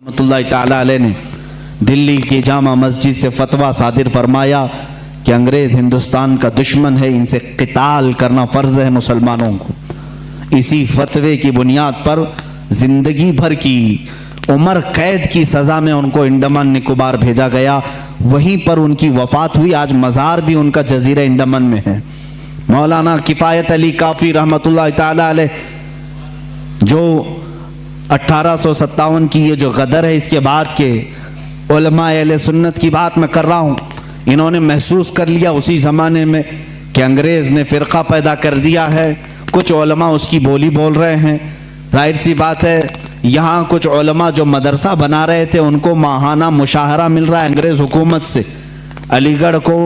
रहमतुल्लाह ताला अलैह ने दिल्ली की जामा मस्जिद से फतवा सादिर फरमाया कि अंग्रेज़ हिंदुस्तान का दुश्मन है, इनसे क़िताल करना फ़र्ज़ है मुसलमानों को। इसी फतवे की बुनियाद पर ज़िंदगी भर की उम्र कैद की सज़ा में उनको अंडमान निकोबार भेजा गया। वहीं पर उनकी वफ़ात हुई। आज मज़ार भी उनका जज़ीरा अंडमान में है। मौलाना किफ़ायत अली काफ़ी रहमतुल्लाह ताला अलैह जो 1857 की ये जो गदर है, इसके बाद के उलमा अहले सुन्नत की बात मैं कर रहा हूँ। इन्होंने महसूस कर लिया उसी ज़माने में कि अंग्रेज़ ने फ़िरका पैदा कर दिया है। कुछ उलमा उसकी बोली बोल रहे हैं। जाहिर सी बात है, यहाँ कुछ उलमा जो मदरसा बना रहे थे उनको माहाना मुशाहरा मिल रहा है अंग्रेज़ हुकूमत से। अलीगढ़ को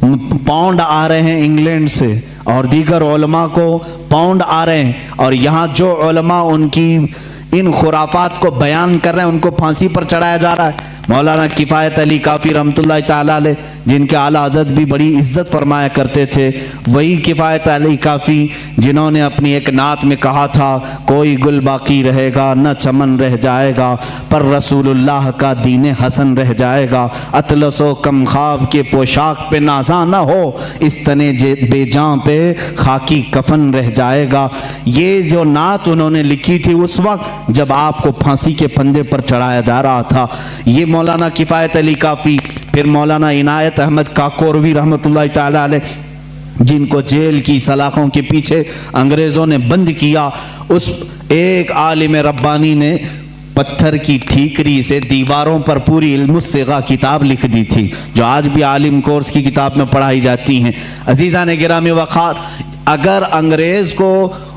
पाउंड आ रहे हैं इंग्लैंड से और दीगर उलमा को पाउंड आ रहे हैं, और यहाँ जो उलमा उनकी इन खुराफात को बयान कर रहे हैं उनको फांसी पर चढ़ाया जा रहा है। मौलाना किफ़ायत अली काफ़ी रहमतुल्लाह ताला अलैह जिनके आला हज़रत भी बड़ी इज्जत फरमाया करते थे, वही किफ़ायत अली काफ़ी जिन्होंने अपनी एक नात में कहा था, कोई गुल बाकी रहेगा न चमन रह जाएगा, पर रसूलुल्लाह का दीन हसन रह जाएगा। अतलसो कम ख्वाब के पोशाक पे नाज़ा न हो, इस तने बेजां पे खाकी कफन रह जाएगा। ये जो नात उन्होंने लिखी थी उस वक्त जब आपको फांसी के फंदे पर चढ़ाया जा रहा था। ये मौलाना किफ़ायत अली काफ़ी, फिर मौलाना इनायत अहमद काकोरवी रहमतुल्लाह ताला अलैह जिनको जेल की सलाखों के पीछे अंग्रेज़ों ने बंद किया, उस एक आलिम रब्बानी ने पत्थर की ठीकरी से दीवारों पर पूरी इल्मुस्सिगा किताब लिख दी थी, जो आज भी आलिम कोर्स की किताब में पढ़ाई जाती हैं। अजीज़ान गिरामी वक़ार, अगर अंग्रेज़ को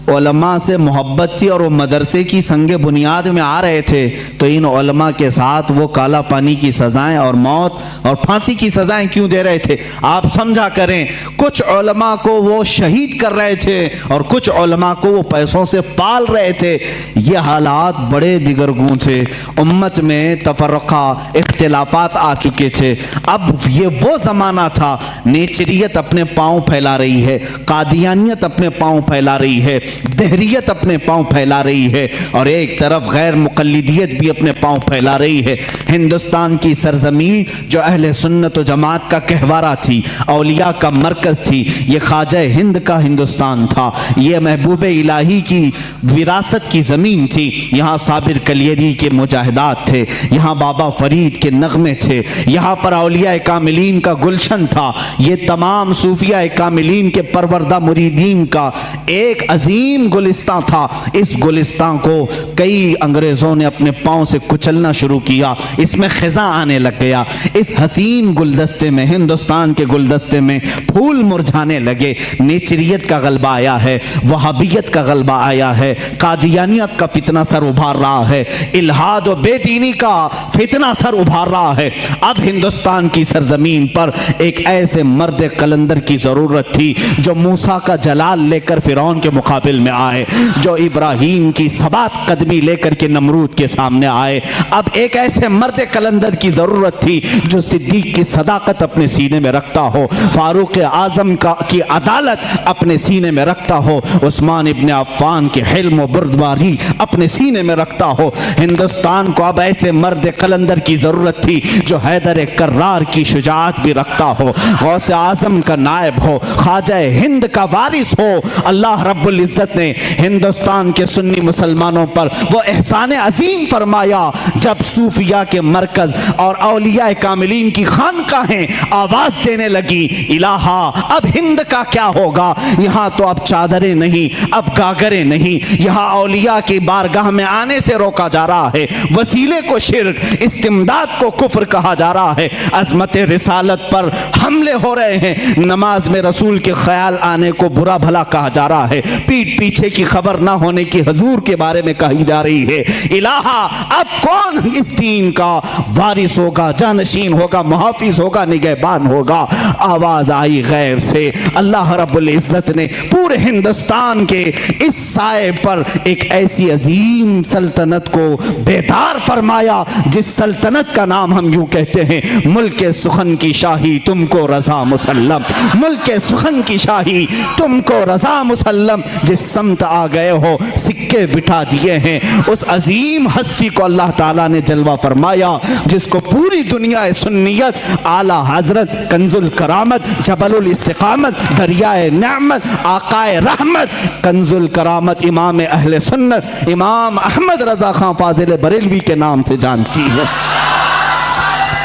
उलमा से मोहब्बत थी और वो मदरसे की संगे बुनियाद में आ रहे थे, तो इन उलमा के साथ वो काला पानी की सज़ाएं और मौत और फांसी की सज़ाएं क्यों दे रहे थे? आप समझा करें। कुछ उलमा को वो शहीद कर रहे थे और कुछ उलमा को वो पैसों से पाल रहे थे। ये हालात बड़े दिगरगूं थे। उम्मत में तफर्रक़ा इख्तिलाफात आ चुके थे। अब ये वो ज़माना था, नेचरियत अपने पाँव फैला रही है, कादियानियत अपने पाँव फैला रही है, दहरियत अपने पांव फैला रही है, और एक तरफ गैर मुक़ल्लिदियत भी अपने पांव फैला रही है। हिंदुस्तान की सरजमीन जो अहले सुन्नत व जमात का कहवारा थी, औलिया का मरकज़ थी, ये ख्वाजा हिंद का हिंदुस्तान था, ये महबूब इलाही की विरासत की ज़मीन थी। यहाँ साबिर कलियरी के मुजाहिदात थे, यहाँ बाबा फरीद के नगमे थे, यहाँ पर औलिया कामिलीन का गुलशन था। ये तमाम सूफिया कामिलीन के परवरदा मुरीदीन का एक अजीम गुलिस्तां था। इस गुलिस्तां को कई अंग्रेज़ों ने अपने पाँव से कुचलना शुरू किया, इसमें ख़िज़ा आने लग गया। इस हसीन गुलदस्ते में, हिंदुस्तान के गुलदस्ते में फूल मुरझाने लगे। नेचरियत का गलबा आया है, वहाबियत का गलबा आया है, कादियानियत का फितना सर उभार रहा है, इल्हाद व बेदीनी का फितना सर उभार रहा है। अब हिंदुस्तान की सरजमीन पर एक ऐसे मर्द कलंदर की ज़रूरत थी जो मूसा का जलाल लेकर फ़िरौन के मुकाबिल में आए, जो इब्राहीम की सबात कदमी लेकर के नमरूद के सामने आए। अब एक ऐसे मर्द कलंदर की जरूरत थी जो सिद्दीक की सदाकत अपने सीने में रखता हो, फारूक आजम की अदालत अपने सीने में रखता हो, उस्मान इब्ने अफ़्फ़ान के हिल्म व बुर्दबारी अपने सीने में रखता हो। हिंदुस्तान को अब ऐसे मर्द कलंदर की जरूरत थी जो हैदर कर्रार की शुजाअत भी रखता हो, गौसे आजम का नायब हो, ख्वाजा हिंद का वारिस हो। अल्लाह रब्बुल इज्जत ने हिंदुस्तान के सुन्नी मुसलमानों पर वो एहसान अजीम फरमाया जब सूफिया के मरकज और औलिया कामिलीन की खानकाहें आवाज देने लगी, इलाहा अब हिंद का क्या होगा? यहाँ तो अब चादरें नहीं, अब गागरें नहीं, यहाँ औलिया की बारगाह में आने से रोका जा रहा है, वसीले को शिर्क, इस्तिमदाद को कुफ्र कहा जा रहा है, अजमत रिसालत पर हमले हो रहे हैं, नमाज में रसूल के ख्याल आने को बुरा भला कहा जा रहा है, पीठ पीछे की खबर ना होने की हजूर के बारे में कही जा रही है। इलाहा अब कौन इस दीन का वारिस होगा, जानशीन होगा, मुहाफिज होगा, निगहबान होगा? आवाज आई गैब से। अल्लाह रब्बुल इज्जत ने पूरे हिंदुस्तान के इस साए पर एक ऐसी अजीम सल्तनत को बेदार फरमाया जिस सल्तनत का کا نام ہم یوں کہتے ہیں، ملک سخن کی شاہی تم کو رضا مسلم، ملک سخن کی شاہی تم کو رضا مسلم، جس سمت آ گئے ہو سکے بٹھا دیے ہیں۔ اس عظیم ہستی کو اللہ تعالیٰ نے جلوہ فرمایا جس کو پوری دنیا سنیت، اعلیٰ حضرت، کنز الکرامت، جبل الاستقامت، دریائے نعمت، آقائے رحمت، کنز الکرامت، امام اہل سنت، امام احمد رضا خان فاضل بریلوی کے نام سے جانتی ہے۔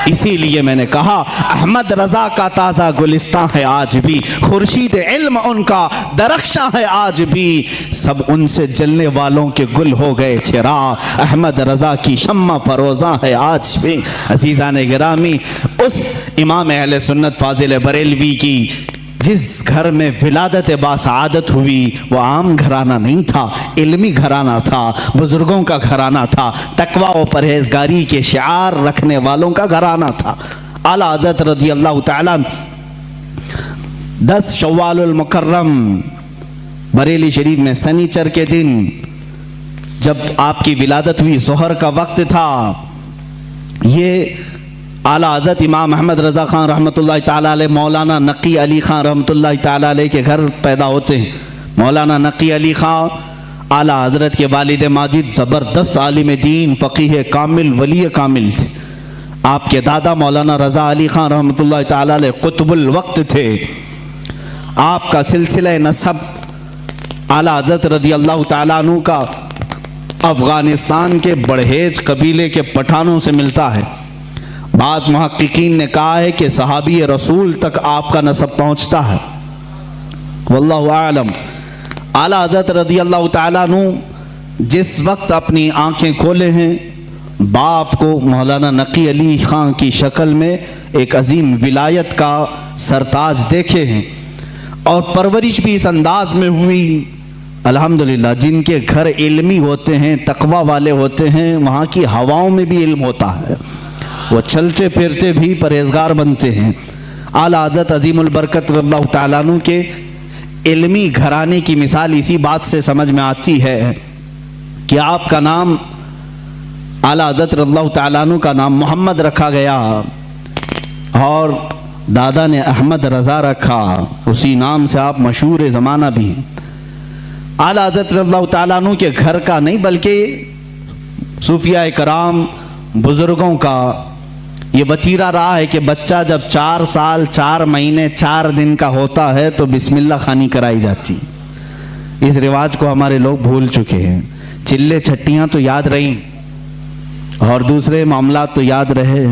اسی لیے میں نے کہا احمد رضا کا تازہ گلستان ہے آج بھی، خورشید علم ان کا درخشاں ہے آج بھی، سب ان سے جلنے والوں کے گل ہو گئے چراغ، احمد رضا کی شمع فروزاں ہے آج بھی۔ عزیزان گرامی، اس امام اہل سنت فاضل بریلوی کی جس گھر میں ولادت باسعادت ہوئی وہ عام گھرانہ نہیں تھا، علمی گھرانہ تھا، بزرگوں کا گھرانہ تھا، تقوی و پرہیزگاری کے شعار رکھنے والوں کا گھرانہ تھا۔ اعلیٰ حضرت رضی اللہ تعالیٰ 10 شوال المکرم بریلی شریف میں سنیچر کے دن جب آپ کی ولادت ہوئی، ظہر کا وقت تھا، یہ اعلیٰ حضرت امام احمد رضا خان رحمۃ اللہ تعالیٰ علیہ مولانا نقی علی خان رحمۃ اللہ تعالیٰ علیہ کے گھر پیدا ہوتے ہیں۔ مولانا نقی علی خان اعلیٰ حضرت کے والد ماجد زبردست عالم دین، فقیہ کامل، ولی کامل تھے۔ آپ کے دادا مولانا رضا علی خان رحمۃ اللہ تعالیٰ علیہ قطب الوقت تھے۔ آپ کا سلسلہ نسب اعلیٰ حضرت رضی اللہ تعالیٰ عنہ کا افغانستان کے بڑھیج قبیلے کے پٹھانوں سے ملتا ہے۔ بعض محققین نے کہا ہے کہ صحابی رسول تک آپ کا نسب پہنچتا ہے، واللہ اعلم۔ اعلیٰ حضرت رضی اللہ تعالیٰ عنہ جس وقت اپنی آنکھیں کھولے ہیں، باپ کو مولانا نقی علی خان کی شکل میں ایک عظیم ولایت کا سرتاج دیکھے ہیں، اور پرورش بھی اس انداز میں ہوئی۔ الحمدللہ جن کے گھر علمی ہوتے ہیں، تقوی والے ہوتے ہیں، وہاں کی ہواؤں میں بھی علم ہوتا ہے، وہ چلتے پھرتے بھی پرہیزگار بنتے ہیں۔ اعلیٰ حضرت عظیم البرکت رضی اللہ تعالیٰ عنہ کے علمی گھرانے کی مثال اسی بات سے سمجھ میں آتی ہے کہ آپ کا نام، اعلیٰ حضرت رضی اللہ تعالیٰ عنہ کا نام محمد رکھا گیا اور دادا نے احمد رضا رکھا، اسی نام سے آپ مشہور زمانہ بھی ہیں۔ اعلیٰ حضرت رضی اللہ تعالیٰ عنہ کے گھر کا نہیں بلکہ صوفیاء کرام، بزرگوں کا یہ وتیرہ رہا ہے کہ بچہ جب 4 سال 4 مہینے 4 دن کا ہوتا ہے تو بسم اللہ خوانی کرائی جاتی۔ اس رواج کو ہمارے لوگ بھول چکے ہیں۔ چلے چھٹیاں تو یاد رہیں اور دوسرے معاملات تو یاد رہے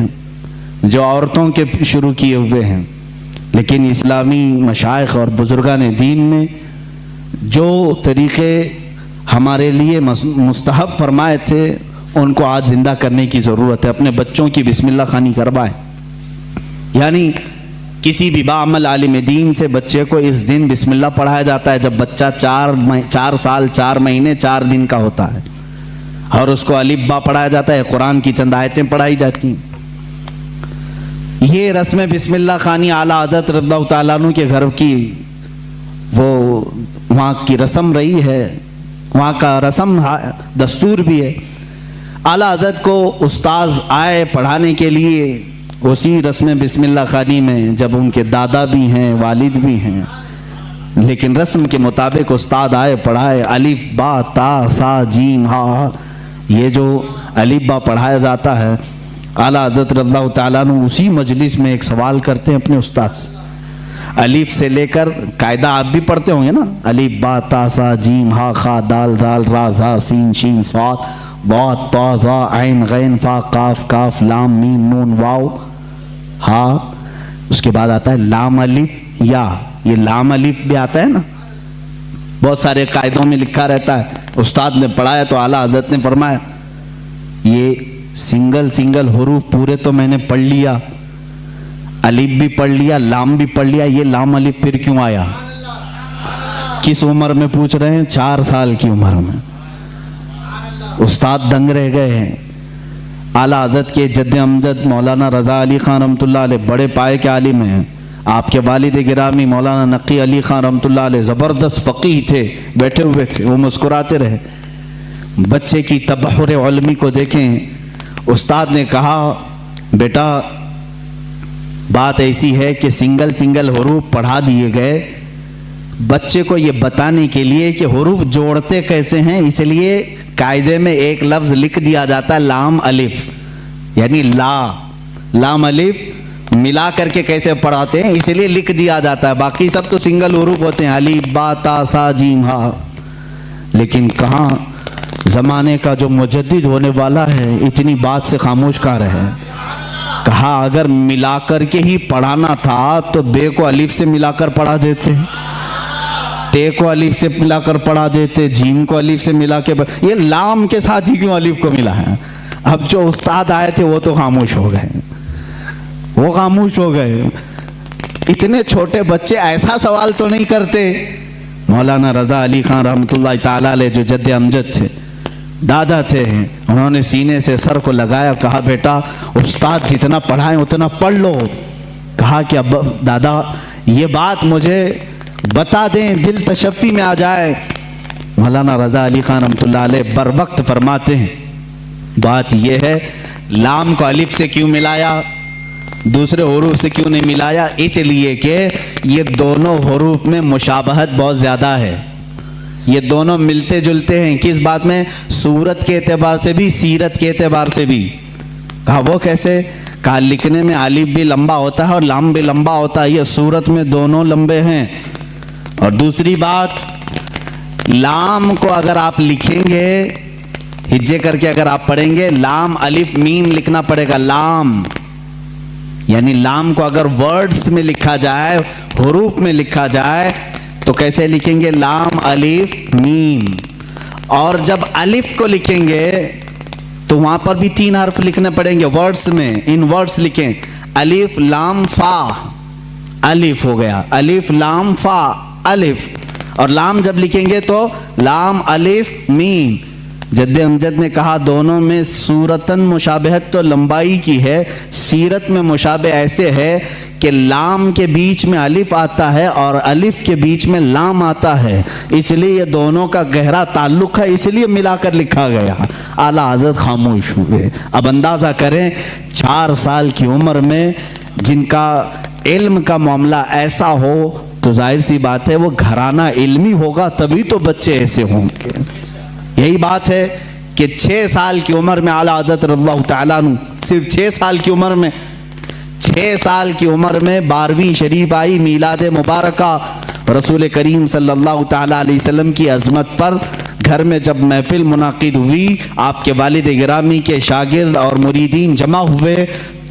جو عورتوں کے شروع کیے ہوئے ہیں، لیکن اسلامی مشائخ اور بزرگان دین نے جو طریقے ہمارے لیے مستحب فرمائے تھے ان کو آج زندہ کرنے کی ضرورت ہے۔ اپنے بچوں کی بسم اللہ خوانی کروائیں، یعنی کسی بھی باعمل عالم دین سے بچے کو اس دن بسم اللہ پڑھایا جاتا ہے جب بچہ 4 سال 4 مہینے 4 دن کا ہوتا ہے، اور اس کو الف با پڑھایا جاتا ہے، قرآن کی چند آیتیں پڑھائی جاتی ہیں۔ یہ رسم بسم اللہ خوانی اعلیٰ حضرت رضی اللہ تعالیٰ عنہ کے گھر کی وہ وہاں کی رسم رہی ہے، وہاں کا رسم دستور بھی ہے۔ اعلیٰ حضرت کو استاذ آئے پڑھانے کے لیے اسی رسم بسم اللہ خوانی میں، جب ان کے دادا بھی ہیں، والد بھی ہیں، لیکن رسم کے مطابق استاد آئے پڑھائے، الف با تا سا جیم ہا، یہ جو الف با پڑھایا جاتا ہے، اعلیٰ حضرت رضی اللہ تعالیٰ عنہ اسی مجلس میں ایک سوال کرتے ہیں اپنے استاد سے، الف سے لے کر قاعدہ آپ بھی پڑھتے ہوں گے نا، الف با تا سا جیم ہا خا دال دال را زا سین شین صاد ضاد طا ظا عین غین فا قاف کاف لام میم نون واو ہا، اس کے بعد آتا ہے لام الف یا، یہ لام الف بھی آتا ہے نا، بہت سارے قاعدوں میں لکھا رہتا ہے۔ استاد نے پڑھایا تو اعلیٰ حضرت نے فرمایا یہ سنگل حروف پورے تو میں نے پڑھ لیا، الف بھی پڑھ لیا، لام بھی پڑھ لیا، یہ لام الف پھر کیوں آیا؟ کس عمر میں پوچھ رہے ہیں؟ 4 سال کی عمر میں۔ استاد دنگ رہ گئے ہیں۔ اعلیٰ حضرت کے جد امجد مولانا رضا علی خان رحمۃ اللہ علیہ بڑے پائے کے عالم ہیں، آپ کے والد گرامی مولانا نقی علی خان رحمۃ اللہ علیہ زبردست فقیہ تھے، بیٹھے ہوئے تھے، وہ مسکراتے رہے۔ بچے کی تبحر علمی کو دیکھیں، استاد نے کہا बेटा बात ऐसी है कि सिंगल सिंगल हरूफ पढ़ा दिए गए बच्चे को ये बताने के लिए कि हरूफ जोड़ते कैसे हैं, इसलिए कायदे में एक लफ्ज लिख दिया जाता है लाम अलिफ, यानी लाम अलिफ मिला करके कैसे पढ़ाते हैं इसलिए लिख दिया जाता है। बाकी सब तो सिंगल हरूफ होते हैं, अलिफ बा ता सा जीम हा। लेकिन कहाँ जमाने का जो मुजद्दिद होने वाला है इतनी बात से खामोश का रहे। कहा अगर मिलाकर के ही पढ़ाना था तो बे को अलिफ से मिलाकर पढ़ा देते, ते को अलिफ से मिलाकर पढ़ा देते, जीम को अलिफ से मिला के, ये लाम के साथ ही क्यों अलिफ को मिला है। अब जो उस्ताद आए थे वो तो खामोश हो गए, वो खामोश हो गए। इतने छोटे बच्चे ऐसा सवाल तो नहीं करते। मौलाना रजा अली खान रहमतुल्लाह ताला अलैह जो जद्दे अमजद थे, दादा थे, उन्होंने सीने से सर को लगाया, कहा बेटा उस्ताद जितना पढ़ाएं उतना पढ़ लो। कहा कि अब दादा ये बात मुझे बता दें, दिल तशफ़ी में आ जाए। मौलाना रजा अली खान रहमतुल्लाह अलैह बर वक्त फरमाते हैं बात ये है लाम को अलिफ से क्यों मिलाया, दूसरे हरूफ से क्यों नहीं मिलाया, इसलिए कि ये दोनों हरूफ में मुशाबहत बहुत ज़्यादा है, ये दोनों मिलते जुलते हैं। किस बात में, सूरत के एतबार से भी सीरत के एतबार से भी। कहा वो कैसे, कहा लिखने में अलिफ भी लंबा होता है और लाम भी लंबा होता है, ये सूरत में दोनों लंबे हैं। और दूसरी बात, लाम को अगर आप लिखेंगे हिज्जे करके अगर आप पढ़ेंगे, लाम अलिफ मीम लिखना पड़ेगा, लाम यानी लाम को अगर वर्ड्स में लिखा जाए, हरूफ में लिखा जाए तो कैसे लिखेंगे, लाम अलिफ मीम। और जब अलिफ को लिखेंगे तो वहां पर भी 3 हर्फ लिखने पड़ेंगे वर्ड्स में, इन वर्ड्स लिखें, अलिफ लाम फा, अलिफ हो गया, अलिफ लाम फा अलिफ। और लाम जब लिखेंगे तो लाम अलिफ मीम। जद्दे अमजद ने कहा दोनों में सूरतन मुशाबहत तो लंबाई की है, सीरत में मुशाबह ऐसे है कि लाम के बीच में अलिफ आता है और अलिफ के बीच में लाम आता है, इसलिए ये दोनों का गहरा ताल्लुक है, इसलिए मिलाकर लिखा गया। आला हज़रत खामोश हुए। अब अंदाज़ा करें 4 साल की उम्र में जिनका इल्म का मामला ऐसा हो तो जाहिर सी बात है वो घराना इल्मी होगा, तभी तो बच्चे ऐसे होंगे। यही बात है कि 6 साल की उम्र में आला हज़रत रज़ियल्लाहु ताला अन्हु, सिर्फ 6 साल की उम्र में, 6 साल की उम्र में 12वीं शरीफ आई मीलाद मुबारका रसूल करीम सल्लल्लाहु ताला अलैहि वसल्लम की अज़मत पर। घर में जब महफिल मुनाकिद हुई, आपके वालिद गिरामी के शागिर्द और मुरीदीन जमा हुए,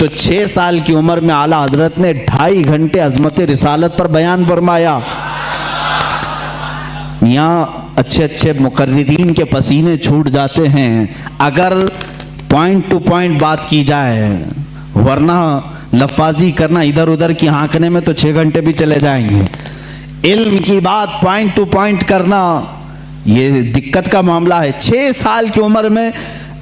तो 6 साल की उम्र में आला हज़रत ने 2.5 घंटे अज़मत रिसालत पर बयान फरमाया। यहाँ अच्छे अच्छे मुकर्रिरीन के पसीने छूट जाते हैं अगर पॉइंट टू पॉइंट बात की जाए, वरना लफाजी करना इधर उधर की हाँकने में तो 6 घंटे भी चले जाएंगे। इल्म की बात पॉइंट टू पॉइंट करना ये दिक्कत का मामला है। 6 साल की उम्र में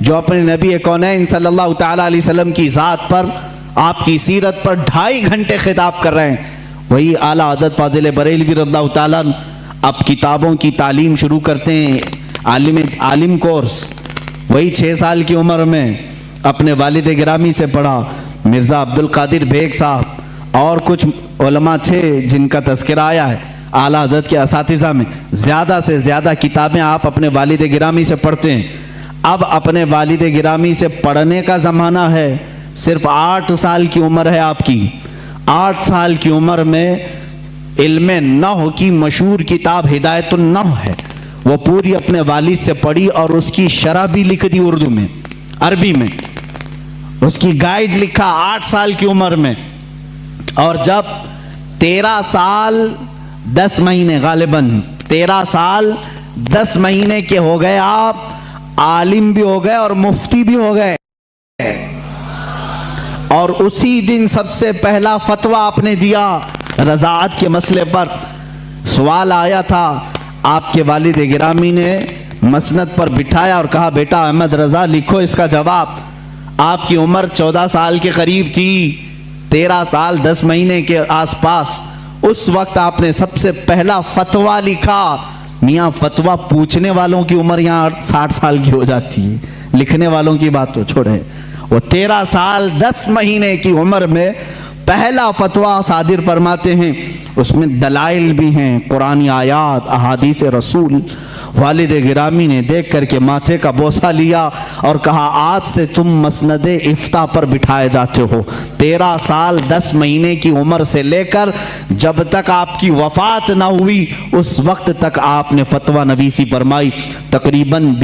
जो अपने नबी कौनैन सल्लल्लाहु ताला अलैहि वसल्लम की ज़ात पर, आपकी सीरत पर 2.5 घंटे खिताब कर रहे हैं, वही आला हज़रत फाजिल बरेलवी रज़ियल्लाहु ताला अब किताबों की तालीम शुरू करते हैं, आलिम कोर्स। वही 6 साल की उम्र में अपने वालिद गिरामी से पढ़ा, मिर्ज़ा अब्दुल कादिर बेग साहब और कुछ उलमा थे जिनका तज़किरा आया है आला हज़रत के असातिज़ा में। ज़्यादा से ज़्यादा किताबें आप अपने वालिद गिरामी से पढ़ते हैं। अब अपने वालिद गिरामी से पढ़ने का ज़माना है। सिर्फ 8 साल की उम्र है आपकी, 8 साल की उम्र में इल्म नहव की मशहूर किताब हिदायतुन नहव है, वो पूरी अपने वालिद से पढ़ी और उसकी शरह भी लिख दी उर्दू में, अरबी में, उसकी गाइड लिखा 8 साल की उम्र में। और जब 13 साल 10 महीने, गालिबन 13 साल 10 महीने के हो गए, आप आलिम भी हो गए और मुफ्ती भी हो गए। और उसी दिन सबसे पहला फतवा आपने दिया रज़ाअत के मसले पर। सवाल आया था, आपके वालिद गिरामी ने मसनद पर बिठाया और कहा बेटा अहमद रज़ा लिखो इसका जवाब। आपकी उम्र 14 साल के करीब थी, 13 साल 10 महीने के आसपास। उस वक्त आपने सबसे पहला फतवा लिखा। मियाँ फतवा पूछने वालों की उम्र यहाँ 60 साल की हो जाती है, लिखने वालों की बात तो छोड़े। وہ 13 سال 10 مہینے کی عمر میں پہلا فتویٰ صادر فرماتے ہیں، اس میں دلائل بھی ہیں، قرآنی آیات، احادیث رسول۔ والد گرامی نے دیکھ کر کے ماتھے کا بوسہ لیا اور کہا آج سے تم مسند افتاء پر بٹھائے جاتے ہو۔ 13 سال 10 مہینے کی عمر سے لے کر جب تک آپ کی وفات نہ ہوئی اس وقت تک آپ نے فتویٰ نویسی فرمائی۔ تقریباً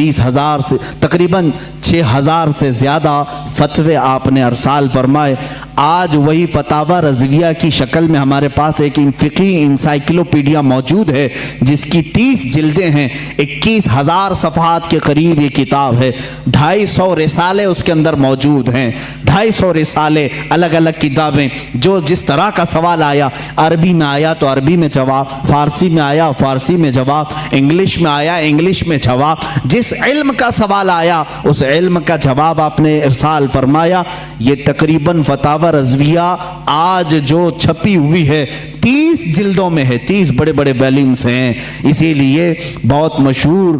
6,000 سے زیادہ فتوے آپ نے ارسال فرمائے۔ آج وہی فتاوی رضویہ کی شکل میں ہمارے پاس ایک فقہی انسائکلوپیڈیا موجود ہے جس کی 30 جلدیں ہیں، 21,000 صفحات کے قریب یہ کتاب ہے، 250 رسالے اس کے اندر موجود ہیں، 250 رسالے، الگ الگ کتابیں، جو جس طرح کا سوال آیا، عربی میں آیا تو عربی میں جواب، فارسی میں آیا فارسی میں جواب، انگلش میں آیا انگلش میں جواب، جس علم کا سوال آیا اس علم کا جواب آپ نے ارسال فرمایا۔ یہ تقریباً فتاوی رضویہ آج جو چھپی ہوئی ہے 30 جلدوں میں ہے، 30 بڑے بڑے ویلیومز ہیں۔ اسی لیے بہت مشہور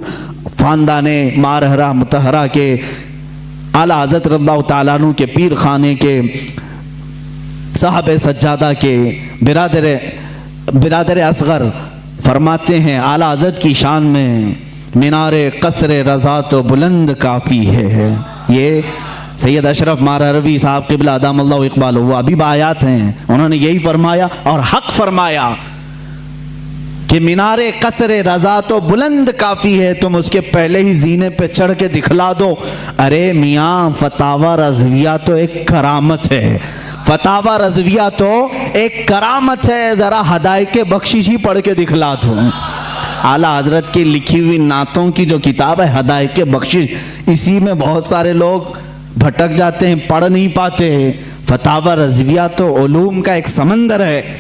خاندان مارہرہ مطہرہ کے اعلیٰ حضرت رضی اللہ تعالیٰ عنہ کے پیر خانے کے صاحب سجادہ کے برادر اصغر فرماتے ہیں اعلیٰ حضرت کی شان میں مینار قصر رضا تو بلند کافی ہے۔ یہ سید اشرف مارہروی صاحب قبلہ ادام اللہ اقبال وہ ابھی آیات ہیں، انہوں نے یہی فرمایا اور حق فرمایا کہ مینار قصر رضا تو بلند کافی ہے، تم اس کے پہلے ہی زینے پہ چڑھ کے دکھلا دو۔ ارے میاں فتاوی رضویہ تو ایک کرامت ہے، فتاوی رضویہ تو ایک کرامت ہے، ذرا ہدایت بخشش ہی پڑھ کے دکھلا دو۔ اعلیٰ حضرت کی لکھی ہوئی نعتوں کی جو کتاب ہے ہدایت بخشش، اسی میں بہت سارے لوگ بھٹک جاتے ہیں، پڑھ نہیں پاتے۔ فتاوی رضویہ تو علوم کا ایک سمندر ہے۔